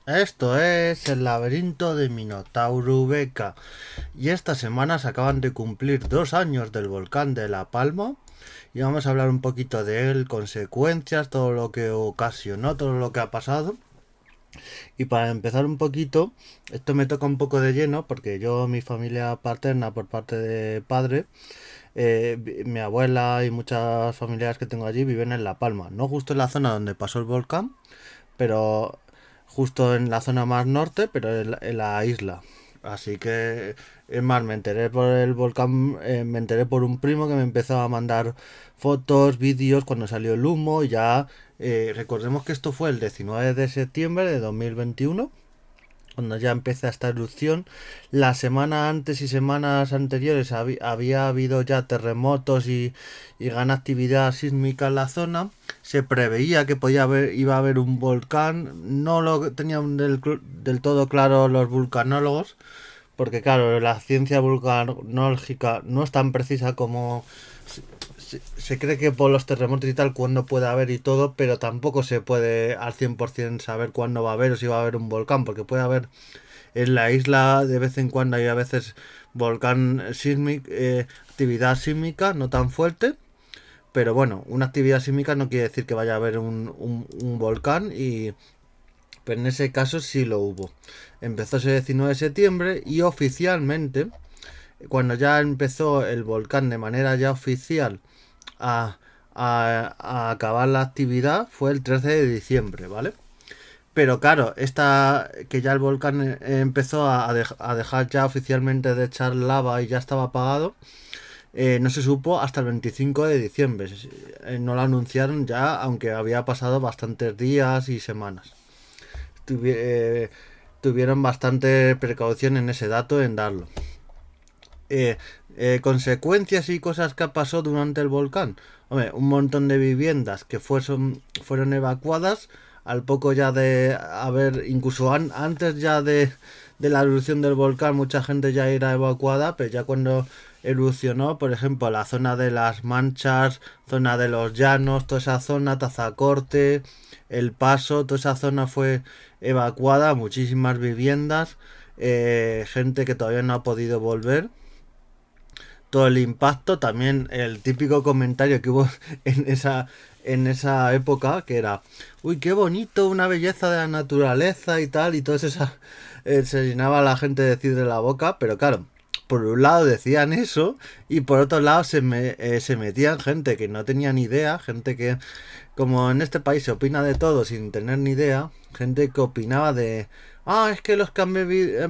Esto es el laberinto de Minotauro Beca. Y esta semana se acaban de cumplir 2 años del volcán de La Palma. Y vamos a hablar un poquito de él, consecuencias, todo lo que ocasionó, todo lo que ha pasado. Y para empezar un poquito, esto me toca un poco de lleno porque yo, mi familia paterna por parte de padre, mi abuela y muchas familiares que tengo allí viven en La Palma. No justo en la zona donde pasó el volcán, pero justo en la zona más norte, pero en la isla. Así que, es más, me enteré por el volcán, me enteré por un primo que me empezó a mandar fotos, vídeos cuando salió el humo. Y ya, recordemos que esto fue el 19 de septiembre de 2021 cuando ya empieza esta erupción. La semana antes y semanas anteriores había habido ya terremotos y gran actividad sísmica en la zona. Se preveía que iba a haber un volcán. No lo tenían del todo claro los vulcanólogos, porque claro, la ciencia vulcanológica no es tan precisa como se cree que por los terremotos y tal, cuándo puede haber y todo, pero tampoco se puede al 100% saber cuándo va a haber o si va a haber un volcán, porque puede haber en la isla de vez en cuando, hay a veces volcán sísmico, actividad sísmica no tan fuerte, pero bueno, una actividad sísmica no quiere decir que vaya a haber un volcán, pero en ese caso sí lo hubo. Empezó ese 19 de septiembre y oficialmente, cuando ya empezó el volcán de manera ya oficial a, a acabar la actividad, fue el 13 de diciembre, ¿vale? Pero claro, esta que ya el volcán empezó a dejar ya oficialmente de echar lava y ya estaba apagado, no se supo hasta el 25 de diciembre. No lo anunciaron ya, aunque había pasado bastantes días y semanas. Tuvi- eh, Tuvieron bastante precaución en ese dato en darlo. eh, Consecuencias y cosas que pasó durante el volcán. Hombre, un montón de viviendas que fueron evacuadas al poco ya de haber, incluso antes ya de la erupción del volcán, mucha gente ya era evacuada, pero ya cuando erupcionó, por ejemplo, la zona de las Manchas, zona de los Llanos, toda esa zona, Tazacorte, El Paso, toda esa zona fue evacuada, muchísimas viviendas, gente que todavía no ha podido volver. Todo el impacto, también el típico comentario que hubo en esa época, que era, uy, qué bonito, una belleza de la naturaleza y tal, y todo eso se llenaba la gente de decir de la boca, pero claro, por un lado decían eso, y por otro lado se metían gente que no tenía ni idea, gente que, como en este país se opina de todo sin tener ni idea, gente que opinaba de, es que los que han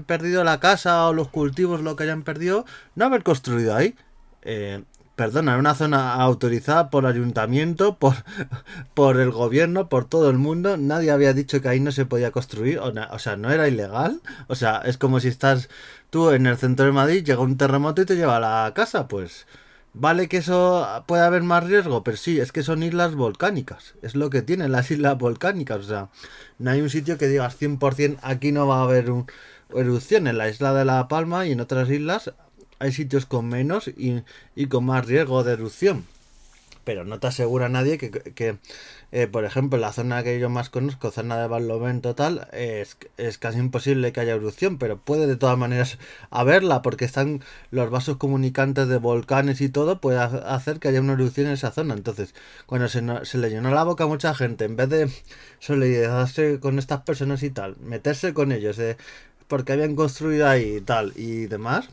perdido la casa o los cultivos, lo que hayan perdido, no haber construido ahí. Eh, Perdona, en una zona autorizada por ayuntamiento, por el gobierno, por todo el mundo, nadie había dicho que ahí no se podía construir, o sea, no era ilegal. O sea, es como si estás tú en el centro de Madrid, llega un terremoto y te lleva a la casa, pues vale que eso puede haber más riesgo, pero sí, es que son islas volcánicas, es lo que tienen las islas volcánicas. O sea, no hay un sitio que digas 100% aquí no va a haber erupción. En la isla de La Palma y en otras islas hay sitios con menos y con más riesgo de erupción, pero no te asegura nadie que, por ejemplo, la zona que yo más conozco, zona de Barlovento total, es casi imposible que haya erupción, pero puede de todas maneras haberla, porque están los vasos comunicantes de volcanes y todo, puede hacer que haya una erupción en esa zona. Entonces, cuando se le llenó la boca a mucha gente, en vez de solidarizarse con estas personas y tal, meterse con ellos, porque habían construido ahí y tal y demás,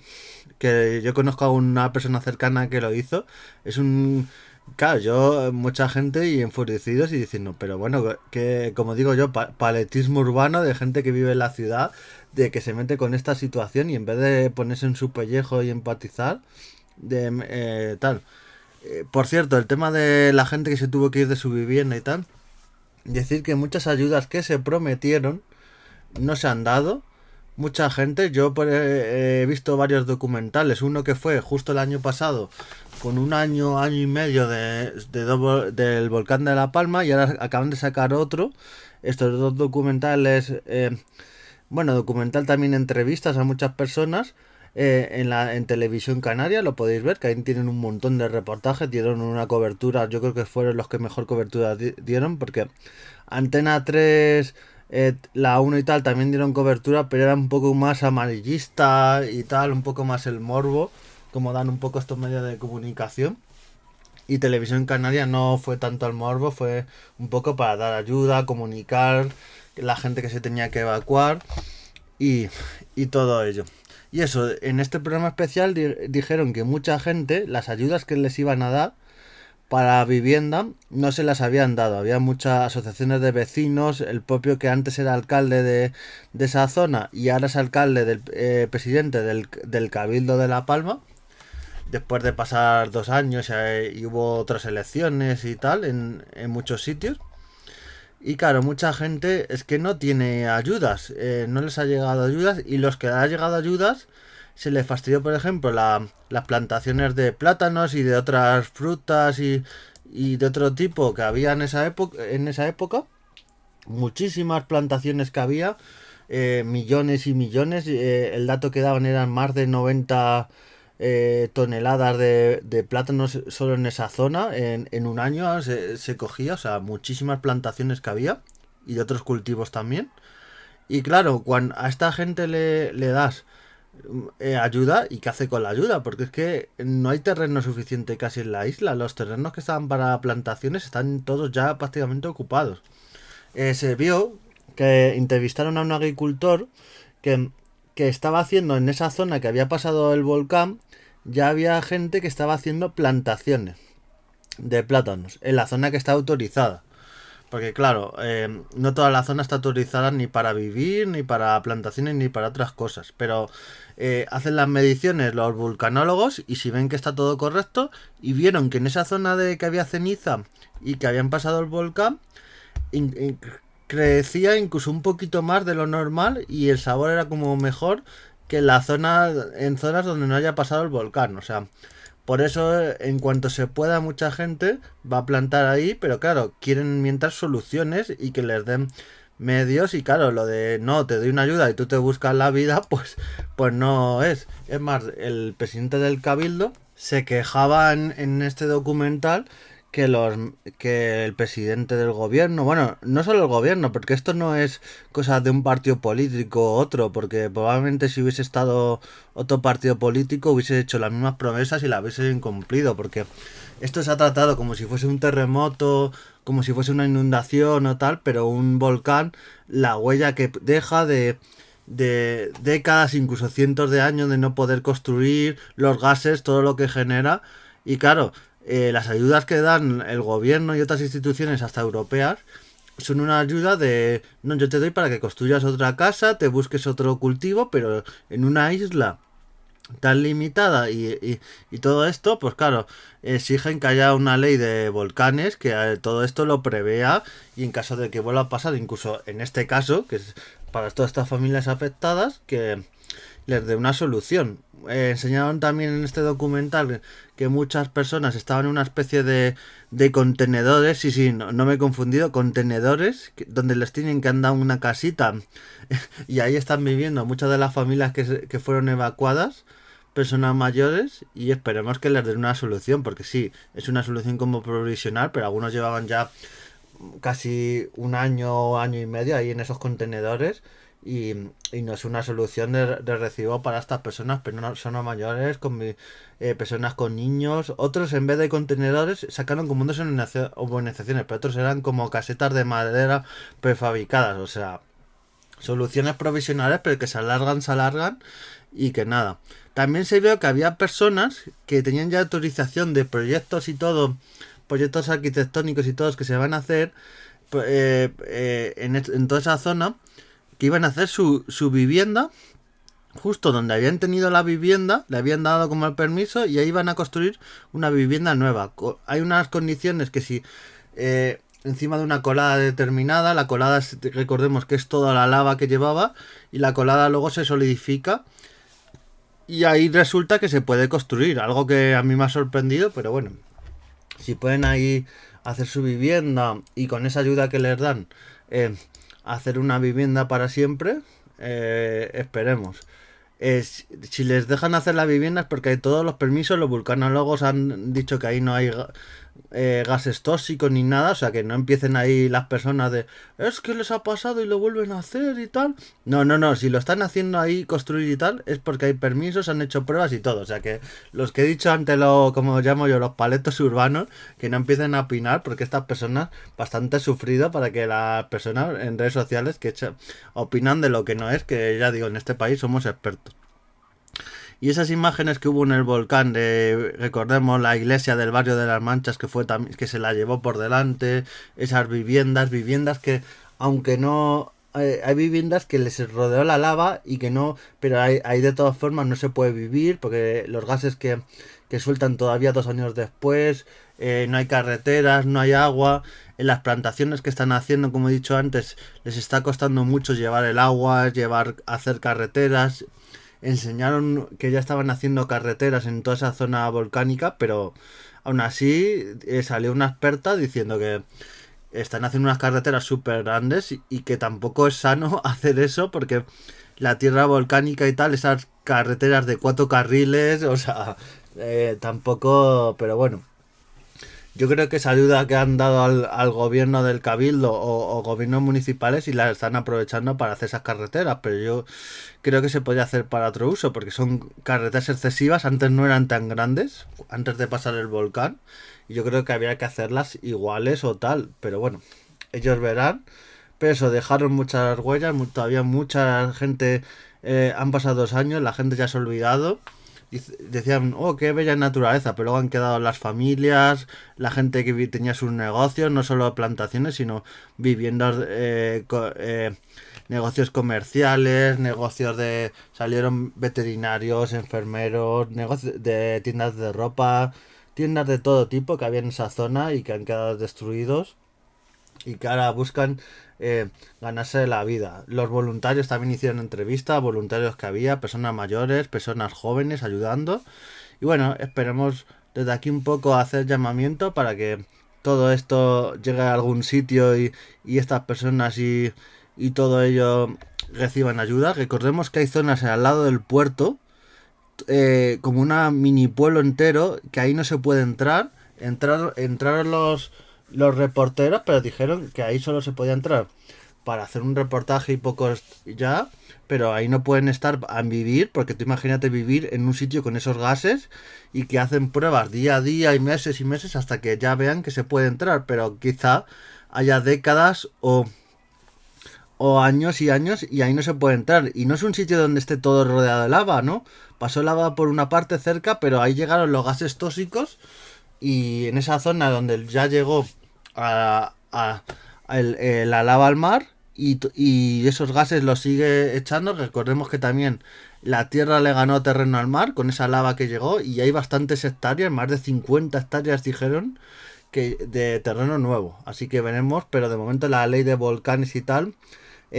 que yo conozco a una persona cercana que lo hizo, es un... Claro, yo, mucha gente y enfurecidos y diciendo, pero bueno, que como digo yo, paletismo urbano de gente que vive en la ciudad, de que se mete con esta situación y en vez de ponerse en su pellejo y empatizar, tal. Por cierto, el tema de la gente que se tuvo que ir de su vivienda y tal, decir que muchas ayudas que se prometieron no se han dado. Mucha gente, yo he visto varios documentales, uno que fue justo el año pasado, con un año y medio del volcán de La Palma, y ahora acaban de sacar otro. Estos dos documentales, bueno, documental también entrevistas a muchas personas en televisión canaria, lo podéis ver, que ahí tienen un montón de reportajes, dieron una cobertura, yo creo que fueron los que mejor cobertura dieron, porque Antena 3 La uno y tal también dieron cobertura, pero era un poco más amarillista y tal, un poco más el morbo, como dan un poco estos medios de comunicación. Y Televisión Canaria no fue tanto al morbo, fue un poco para dar ayuda, comunicar la gente que se tenía que evacuar y, y todo ello. Y eso, en este programa especial dijeron que mucha gente, las ayudas que les iban a dar para vivienda no se las habían dado. Había muchas asociaciones de vecinos, el propio que antes era alcalde de esa zona y ahora es alcalde del presidente del Cabildo de La Palma, después de pasar 2 años y hubo otras elecciones y tal en muchos sitios. Y claro, mucha gente es que no tiene ayudas, no les ha llegado ayudas y los que ha llegado ayudas se les fastidió, por ejemplo, las plantaciones de plátanos y de otras frutas y de otro tipo que había en esa época. Muchísimas plantaciones que había, millones y millones. El dato que daban eran más de 90 toneladas de plátanos solo en esa zona. En un año se cogía, o sea, muchísimas plantaciones que había y de otros cultivos también. Y claro, cuando a esta gente le das ayuda, ¿y qué hace con la ayuda? Porque es que no hay terreno suficiente casi en la isla. Los terrenos que estaban para plantaciones están todos ya prácticamente ocupados. Se vio que entrevistaron a un agricultor que, que estaba haciendo en esa zona que había pasado el volcán, ya había gente que estaba haciendo plantaciones de plátanos en la zona que está autorizada. Porque claro, no toda la zona está autorizada ni para vivir, ni para plantaciones, ni para otras cosas. Pero hacen las mediciones los vulcanólogos y si ven que está todo correcto y vieron que en esa zona de que había ceniza y que habían pasado el volcán, crecía incluso un poquito más de lo normal y el sabor era como mejor que en zonas donde no haya pasado el volcán. O sea, por eso en cuanto se pueda mucha gente va a plantar ahí, pero claro, quieren mientras soluciones y que les den medios y claro, lo de no, te doy una ayuda y tú te buscas la vida, pues no es. Es más, el presidente del Cabildo se quejaba en este documental que el presidente del gobierno, bueno, no solo el gobierno, porque esto no es cosa de un partido político u otro, porque probablemente si hubiese estado otro partido político hubiese hecho las mismas promesas y las hubiese incumplido, porque esto se ha tratado como si fuese un terremoto, como si fuese una inundación o tal, pero un volcán, la huella que deja de décadas, incluso cientos de años de no poder construir, los gases, todo lo que genera, y claro, las ayudas que dan el gobierno y otras instituciones hasta europeas son una ayuda de no, yo te doy para que construyas otra casa, te busques otro cultivo, pero en una isla tan limitada y todo esto, pues claro, exigen que haya una ley de volcanes que todo esto lo prevea y en caso de que vuelva a pasar, incluso en este caso, que es para todas estas familias afectadas, que les dé una solución. Enseñaron también en este documental que muchas personas estaban en una especie de contenedores, sí, no me he confundido, contenedores donde les tienen que andar una casita y ahí están viviendo muchas de las familias que fueron evacuadas, personas mayores, y esperemos que les den una solución, porque sí, es una solución como provisional, pero algunos llevaban ya casi un año, año y medio ahí en esos contenedores y, y no es una solución de recibo para estas personas, personas mayores, personas con niños. Otros en vez de contenedores sacaron como unas urbanizaciones, pero otros eran como casetas de madera prefabricadas, o sea, soluciones provisionales pero que se alargan y que nada. También se vio que había personas que tenían ya autorización de proyectos y todo, proyectos arquitectónicos y todos que se van a hacer en toda esa zona, que iban a hacer su vivienda justo donde habían tenido la vivienda, le habían dado como el permiso y ahí van a construir una vivienda nueva. Hay unas condiciones que si encima de una colada determinada, la colada recordemos que es toda la lava que llevaba y la colada luego se solidifica y ahí resulta que se puede construir, algo que a mí me ha sorprendido, pero bueno, si pueden ahí hacer su vivienda y con esa ayuda que les dan hacer una vivienda para siempre, esperemos. Si les dejan hacer la vivienda es porque todos los permisos, los vulcanólogos han dicho que ahí no hay gases tóxicos ni nada, o sea, que no empiecen ahí las personas de es que les ha pasado y lo vuelven a hacer y tal. No, no, no, si lo están haciendo ahí construir y tal es porque hay permisos, han hecho pruebas y todo, o sea, que los que he dicho antes, como llamo yo, los paletos urbanos, que no empiecen a opinar porque estas personas bastante sufrido para que las personas en redes sociales opinan de lo que no es, que ya digo, en este país somos expertos. Y esas imágenes que hubo en el volcán de, recordemos, la iglesia del barrio de las Manchas que fue que se la llevó por delante, esas viviendas que, aunque no, hay viviendas que les rodeó la lava y que no, pero hay de todas formas no se puede vivir porque los gases que sueltan todavía 2 años después, no hay carreteras, no hay agua, en las plantaciones que están haciendo, como he dicho antes, les está costando mucho llevar el agua, hacer carreteras. Enseñaron que ya estaban haciendo carreteras en toda esa zona volcánica, pero aún así salió una experta diciendo que están haciendo unas carreteras súper grandes y que tampoco es sano hacer eso porque la tierra volcánica y tal, esas carreteras de 4 carriles, o sea, tampoco, pero bueno. Yo creo que esa ayuda que han dado al gobierno del Cabildo o gobiernos municipales y la están aprovechando para hacer esas carreteras, pero yo creo que se podría hacer para otro uso, porque son carreteras excesivas, antes no eran tan grandes, antes de pasar el volcán, y yo creo que habría que hacerlas iguales o tal, pero bueno, ellos verán. Pero eso, dejaron muchas huellas, todavía mucha gente, han pasado 2 años, la gente ya se ha olvidado. Decían, oh, qué bella naturaleza, pero luego han quedado las familias, la gente que tenía sus negocios, no solo plantaciones, sino viviendas, negocios comerciales, negocios de... Salieron veterinarios, enfermeros, negocios de tiendas de ropa, tiendas de todo tipo que había en esa zona y que han quedado destruidos y que ahora buscan ganarse la vida. Los voluntarios también hicieron entrevistas, voluntarios que había, personas mayores, personas jóvenes ayudando. Y bueno, esperemos desde aquí un poco hacer llamamiento para que todo esto llegue a algún sitio y estas personas y todo ello reciban ayuda. Recordemos que hay zonas al lado del puerto, como una mini pueblo entero, que ahí no se puede entrar. Entraron los reporteros, pero dijeron que ahí solo se podía entrar para hacer un reportaje y pocos ya, pero ahí no pueden estar a vivir, porque tú imagínate vivir en un sitio con esos gases y que hacen pruebas día a día y meses hasta que ya vean que se puede entrar, pero quizá haya décadas o años y años y ahí no se puede entrar. Y no es un sitio donde esté todo rodeado de lava, ¿no? Pasó lava por una parte cerca, pero ahí llegaron los gases tóxicos y en esa zona donde ya llegó la lava al mar y esos gases los sigue echando. Recordemos que también la tierra le ganó terreno al mar con esa lava que llegó y hay bastantes hectáreas, más de 50 hectáreas dijeron que de terreno nuevo. Así que veremos, pero de momento la ley de volcanes y tal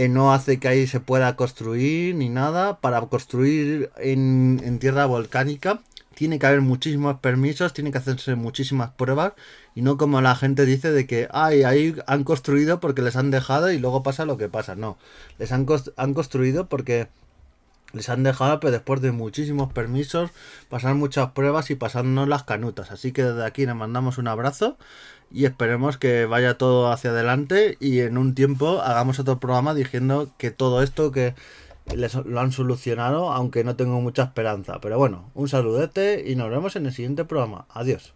no hace que ahí se pueda construir ni nada. Para construir en tierra volcánica tiene que haber muchísimos permisos, tiene que hacerse muchísimas pruebas y no como la gente dice de que ay, ahí han construido porque les han dejado y luego pasa lo que pasa. No, han construido porque les han dejado, pero después de muchísimos permisos, pasar muchas pruebas y pasarnos las canutas. Así que desde aquí les mandamos un abrazo y esperemos que vaya todo hacia adelante y en un tiempo hagamos otro programa diciendo que todo esto que lo han solucionado, aunque no tengo mucha esperanza. Pero bueno, un saludete y nos vemos en el siguiente programa. Adiós.